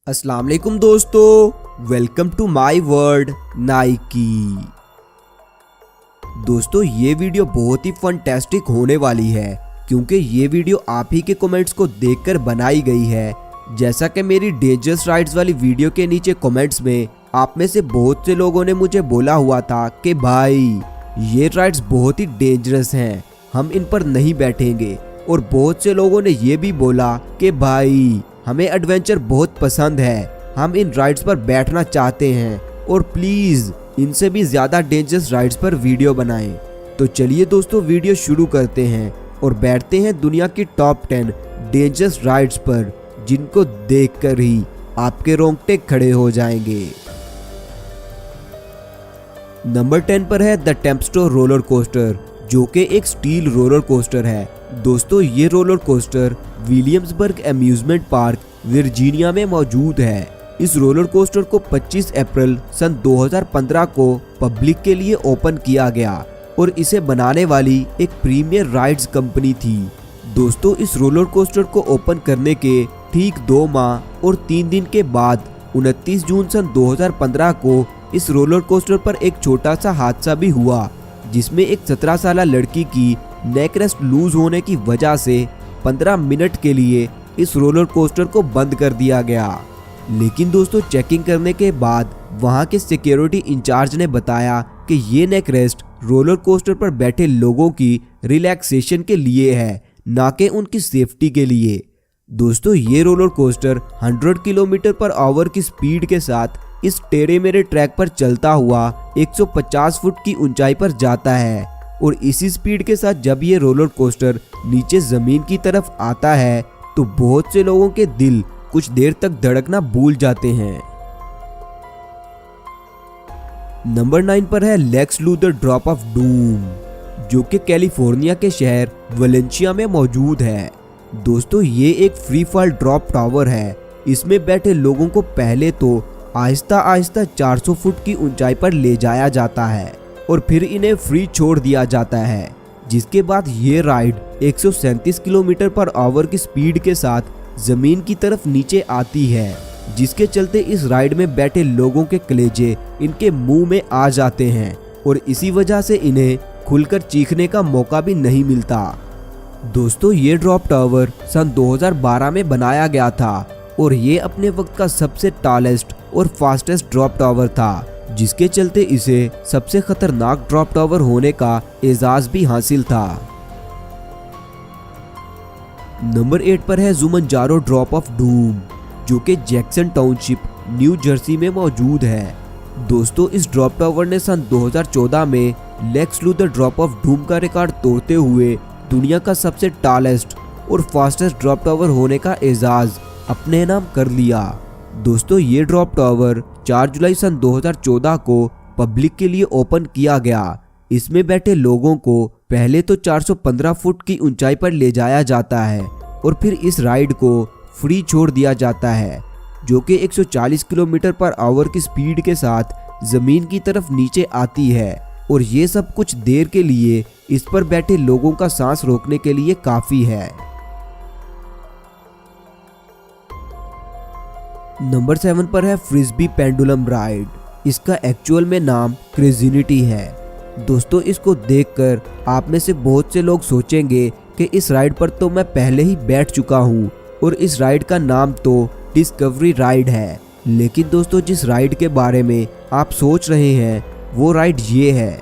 अस्सलाम वालेकुम दोस्तों, वेलकम टू माय वर्ल्ड नाइकी। दोस्तों ये वीडियो बहुत ही फंटास्टिक होने वाली है क्योंकि ये वीडियो आप ही के कमेंट्स को देखकर बनाई गई है। जैसा कि मेरी डेंजरस राइड्स वाली वीडियो के नीचे कमेंट्स में आप में से बहुत से लोगों ने मुझे बोला हुआ था कि भाई ये राइड्स बहुत ही डेंजरस हैं, हम इन पर नहीं बैठेंगे। और बहुत से लोगों ने ये भी बोला कि भाई हमें एडवेंचर बहुत पसंद है, हम इन राइड्स पर बैठना चाहते हैं और प्लीज इनसे भी ज्यादा डेंजरस राइड्स पर वीडियो बनाएं। तो चलिए दोस्तों वीडियो शुरू करते हैं और बैठते हैं दुनिया की टॉप 10 डेंजरस राइड्स पर, जिनको देखकर ही आपके रोंगटे खड़े हो जाएंगे। नंबर 10 पर है द टेम्पेस्ट्रो रोलर कोस्टर, जो कि एक स्टील रोलर कोस्टर है। दोस्तों ये roller coaster Williamsburg amusement park Virginia में मौजूद है। इस रोलर कोस्टर को 25 अप्रैल सन 2015 को पब्लिक के लिए ओपन किया गया और इसे बनाने वाली एक प्रीमियर राइड्स कंपनी थी। दोस्तों इस रोलर कोस्टर को ओपन करने के ठीक 2 माह और 3 दिन के बाद 29 जून सन 2015 को इस रोलर कोस्टर पर एक छोटा सा हादसा भी हुआ, जिसमें एक 17 साल लड़की की नेक रेस्ट लूज होने की वजह से 15 मिनट के लिए इस रोलर कोस्टर को बंद कर दिया गया। लेकिन दोस्तों चेकिंग करने के बाद वहां के सिक्योरिटी इंचार्ज ने बताया कि ये नेक रेस्ट रोलर कोस्टर पर बैठे लोगों की रिलैक्सेशन के लिए है, ना कि उनकी सेफ्टी के लिए। दोस्तों ये roller coaster 100 kilometre per hour की स्पीड के साथ इस टेढ़े मेढ़े ट्रैक पर चलता हुआ 150 फुट की ऊंचाई पर जाता है और इसी स्पीड के साथ जब ये रोलर कोस्टर नीचे जमीन की तरफ आता है तो बहुत से लोगों के दिल कुछ देर तक धड़कना भूल जाते हैं। नंबर 9 पर है Lex Luthor drop of doom, जो कि कैलिफोर्निया के शहर वेलेंशिया में मौजूद है। दोस्तों ये एक फ्री फॉल ड्रॉप टावर है। इसमें बैठे लोगों को पहले तो आहिस्ता आहिस्ता 400 फुट की ऊंचाई पर ले जाया जाता है और फिर इन्हें फ्री छोड़ दिया जाता है, जिसके बाद ये राइड 137 किलोमीटर पर आवर की स्पीड के साथ जमीन की तरफ नीचे आती है, जिसके चलते इस राइड में बैठे लोगों के कलेजे इनके मुंह में आ जाते हैं और इसी वजह से इन्हें खुलकर चीखने का मौका भी नहीं मिलता। दोस्तों ये ड्रॉप टावर सन 2012 में बनाया गया था और ये अपने वक्त का सबसे टॉलेस्ट और फास्टेस्ट ड्रॉप टावर था, जिसके चलते इसे सबसे खतरनाक ड्रॉप टावर होने का एजाज भी हासिल था। नंबर 8 पर है जुमंजारो ड्रॉप ऑफ डूम, जो कि जैक्सन टाउनशिप न्यू जर्सी में मौजूद है। दोस्तों इस ड्रॉप टावर ने सन 2014 में Lex Luthor drop of doom का रिकॉर्ड तोड़ते हुए दुनिया का सबसे टॉलेस्ट और फास्टेस्ट ड्रॉप टावर होने का एजाज अपने नाम कर लिया। दोस्तों ये ड्रॉप टावर 4 जुलाई सन 2014 को पब्लिक के लिए ओपन किया गया। इसमें बैठे लोगों को पहले तो 415 फुट की ऊंचाई पर ले जाया जाता है और फिर इस राइड को फ्री छोड़ दिया जाता है, जो कि 140 किलोमीटर पर आवर की स्पीड के साथ जमीन की तरफ नीचे आती है और ये सब कुछ देर के लिए इस पर बैठे लोगों का सांस रोकने के लिए काफी है। नंबर 7 पर है फ्रिस्बी पेंडुलम राइड। इसका एक्चुअल में नाम क्रेजिनिटी है। दोस्तों इसको देखकर आप में से बहुत से लोग सोचेंगे कि इस राइड पर तो मैं पहले ही बैठ चुका हूँ और इस राइड का नाम तो डिस्कवरी राइड है। लेकिन दोस्तों जिस राइड के बारे में आप सोच रहे हैं वो राइड ये है,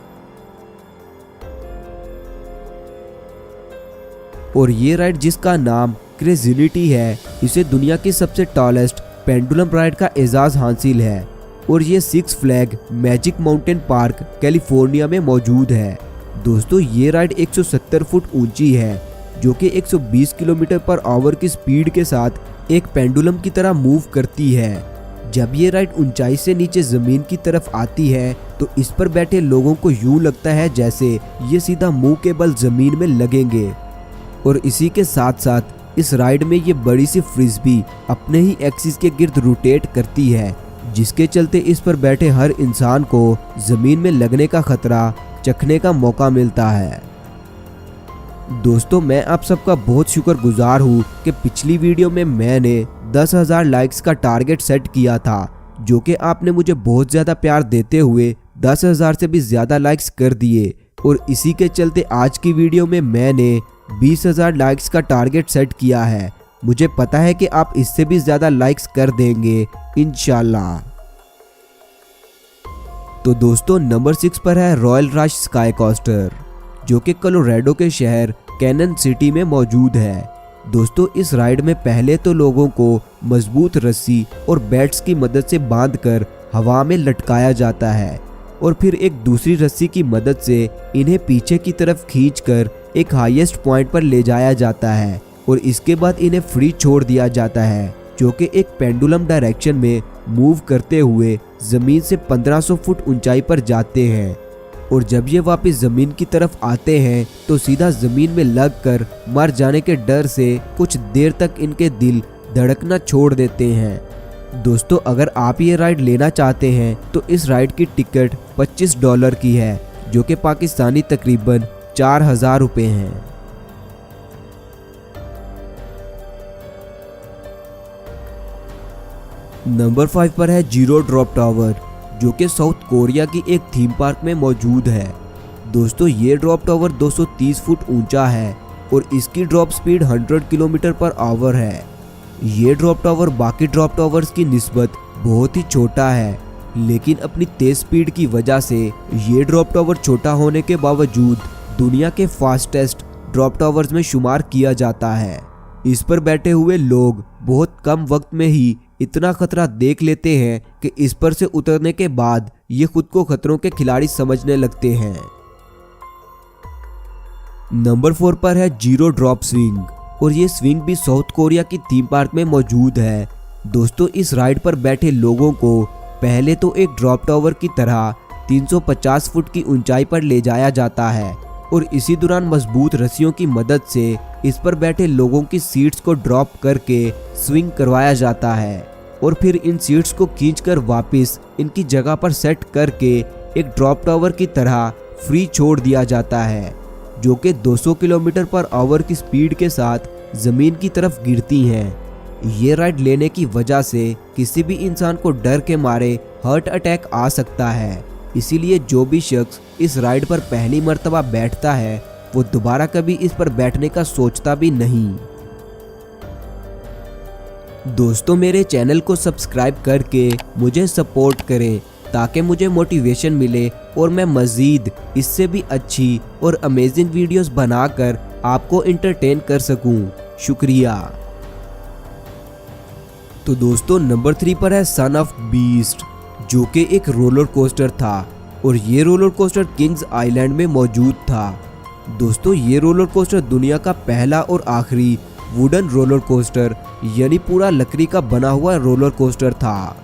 और ये राइड जिसका नाम क्रेजिनिटी है, इसे दुनिया की सबसे टॉलेस्ट पेंडुलम राइड का एजाज हासिल है और ये 6 flag magic mountain park California में मौजूद है। दोस्तों ये राइड 170 फुट ऊंची है, जो कि 120 किलोमीटर पर आवर की स्पीड के साथ एक पेंडुलम की तरह मूव करती है। जब ये राइड ऊंचाई से नीचे जमीन की तरफ आती है तो इस पर बैठे लोगों को यूं लगता है जैसे ये सीधा मुंह के बल जमीन में लगेंगे और इसी के साथ साथ इस राइड में ये बड़ी सी फ्रिस्बी अपने ही एक्सिस के गिर्द रोटेट करती है, जिसके चलते इस पर बैठे हर इंसान को जमीन में लगने का खतरा चखने का मौका मिलता है। दोस्तों मैं आप सबका बहुत शुक्रगुजार हूँ कि पिछली वीडियो में मैंने 10,000 लाइक्स का टारगेट सेट किया था, जो कि आपने मुझे बहुत ज़्यादा प्यार देते हुए 10,000 से भी ज़्यादा लाइक्स कर दिए। और इसी के चलते आज की वीडियो में मैंने 20,000 लाइक्स का टारगेट सेट किया है। मुझे पता है कि आप इससे भी ज़्यादा लाइक्स कर देंगे इंशाल्लाह। तो दोस्तों नंबर 6 पर है रॉयल रश स्काई कोस्टर, जो कि कोलोराडो के शहर कैनन सिटी में मौजूद है। दोस्तों इस राइड में पहले तो लोगों को मजबूत रस्सी और बैट्स की मदद से बांधकर हवा में लटकाया जाता है और फिर एक दूसरी रस्सी की मदद से इन्हें पीछे की तरफ खींचकर एक हाईएस्ट पॉइंट पर ले जाया जाता है और इसके बाद इन्हें फ्री छोड़ दिया जाता है, जो कि एक पेंडुलम डायरेक्शन में मूव करते हुए जमीन से 1500 फुट ऊंचाई पर जाते हैं। और जब ये वापस जमीन की तरफ आते हैं तो सीधा जमीन में लगकर मर जाने के डर से कुछ देर तक इनके दिल धड़कना छोड़ देते हैं। दोस्तों अगर आप ये राइड लेना चाहते हैं तो इस राइड की टिकट $25 की है, जो कि पाकिस्तानी तकरीबन 4,000 रुपये हैं। नंबर 5 पर है जीरो ड्रॉप टावर, जो कि साउथ कोरिया की एक थीम पार्क में मौजूद है। दोस्तों ये ड्रॉप टावर 230 फुट ऊंचा है और इसकी drop speed 100 kilometre per hour है। ये ड्रॉप टावर बाकी ड्रॉप टावर्स की निस्बत बहुत ही छोटा है, लेकिन अपनी तेज स्पीड की वजह से ये ड्रॉप टावर छोटा होने के बावजूद दुनिया के फास्टेस्ट ड्रॉप टावर्स में शुमार किया जाता है। इस पर बैठे हुए लोग बहुत कम वक्त में ही इतना खतरा देख लेते हैं कि इस पर से उतरने के बाद ये खुद को खतरों के खिलाड़ी समझने लगते हैं। नंबर 4 पर है जीरो ड्रॉप स्विंग, और ये स्विंग भी साउथ कोरिया की थीम पार्क में मौजूद है। दोस्तों इस राइड पर बैठे लोगों को पहले तो एक ड्रॉप टावर की तरह 350 फुट की ऊंचाई पर ले जाया जाता है और इसी दौरान मजबूत रस्सियों की मदद से इस पर बैठे लोगों की सीट्स को ड्रॉप करके स्विंग करवाया जाता है और फिर इन सीट्स को खींचकर वापस इनकी जगह पर सेट करके एक ड्रॉप टावर की तरह फ्री छोड़ दिया जाता है, जो कि 200 किलोमीटर पर आवर की स्पीड के साथ जमीन की तरफ गिरती हैं। ये राइड लेने की वजह से किसी भी इंसान को डर के मारे हार्ट अटैक आ सकता है, इसीलिए जो भी शख्स इस राइड पर पहली मर्तबा बैठता है वो दोबारा कभी इस पर बैठने का सोचता भी नहीं। दोस्तों मेरे चैनल को सब्सक्राइब करके मुझे सपोर्ट करें ताकि मुझे मोटिवेशन मिले और मैं मज़ीद इससे भी अच्छी और अमेजिंग वीडियोस बनाकर आपको एंटरटेन कर सकूं। शुक्रिया। तो दोस्तों नंबर 3 पर है सन ऑफ बीस्ट, जो कि एक रोलर कोस्टर था और ये रोलर कोस्टर किंग्स आइलैंड में मौजूद था। दोस्तों ये रोलर कोस्टर दुनिया का पहला और आखिरी वुडन रोलर कोस्टर यानी पूरा लकड़ी का बना हुआ रोलर कोस्टर था।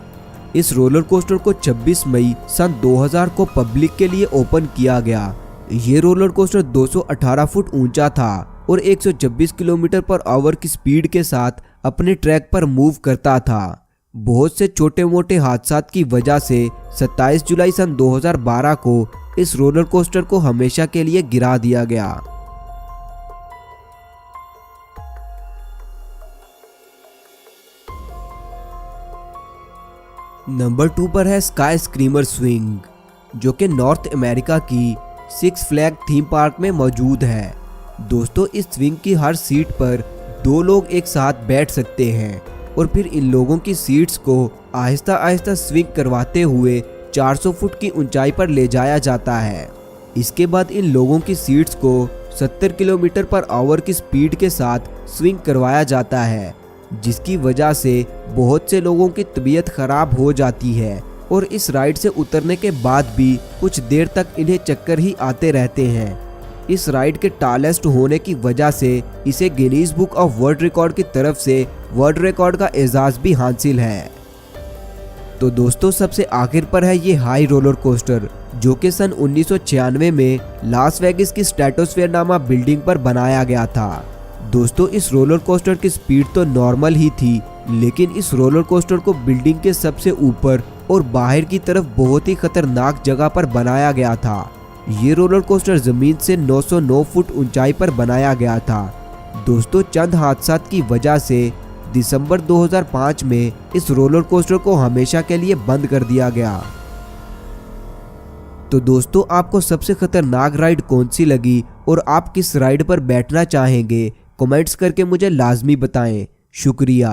इस रोलर कोस्टर को 26 मई सन 2000 को पब्लिक के लिए ओपन किया गया। ये रोलर कोस्टर 218 फुट ऊंचा था और 126 किलोमीटर पर आवर की स्पीड के साथ अपने ट्रैक पर मूव करता था। बहुत से छोटे मोटे हादसा की वजह से 27 जुलाई सन 2012 को इस रोलर कोस्टर को हमेशा के लिए गिरा दिया गया। नंबर 2 पर है स्काई स्क्रीमर स्विंग, जो कि नॉर्थ अमेरिका की सिक्स फ्लैग थीम पार्क में मौजूद है। दोस्तों इस स्विंग की हर सीट पर 2 लोग एक साथ बैठ सकते हैं और फिर इन लोगों की सीट्स को आहिस्ता आहिस्ता स्विंग करवाते हुए 400 फुट की ऊंचाई पर ले जाया जाता है। इसके बाद इन लोगों की सीट्स को 70 किलोमीटर पर आवर की स्पीड के साथ स्विंग करवाया जाता है, जिसकी वजह से बहुत से लोगों की तबीयत खराब हो जाती है और इस राइड से उतरने के बाद भी कुछ देर तक इन्हें चक्कर ही आते रहते हैं। इस राइड के टालेस्ट होने की वजह से इसे Guinness book of world record की तरफ से वर्ल्ड रिकॉर्ड का एजाज भी हासिल है। तो दोस्तों सबसे आखिर पर है ये हाई रोलर कोस्टर, जो कि सन 1996 में लास वेगास की स्ट्रेटोस्फेयर नामा बिल्डिंग पर बनाया गया था। दोस्तों इस रोलर कोस्टर की स्पीड तो नॉर्मल ही थी, लेकिन इस रोलर कोस्टर को बिल्डिंग के सबसे ऊपर और बाहर की तरफ बहुत ही खतरनाक जगह पर बनाया गया था। ये रोलर कोस्टर जमीन से 909 फुट ऊंचाई पर बनाया गया था। दोस्तों चंद हादसात की वजह से दिसंबर 2005 में इस रोलर कोस्टर को हमेशा के लिए बंद कर दिया गया। तो दोस्तों, आपको सबसे खतरनाक राइड कौन सी लगी और आप किस राइड पर बैठना चाहेंगे, कमेंट्स करके मुझे लाजमी बताएं। शुक्रिया।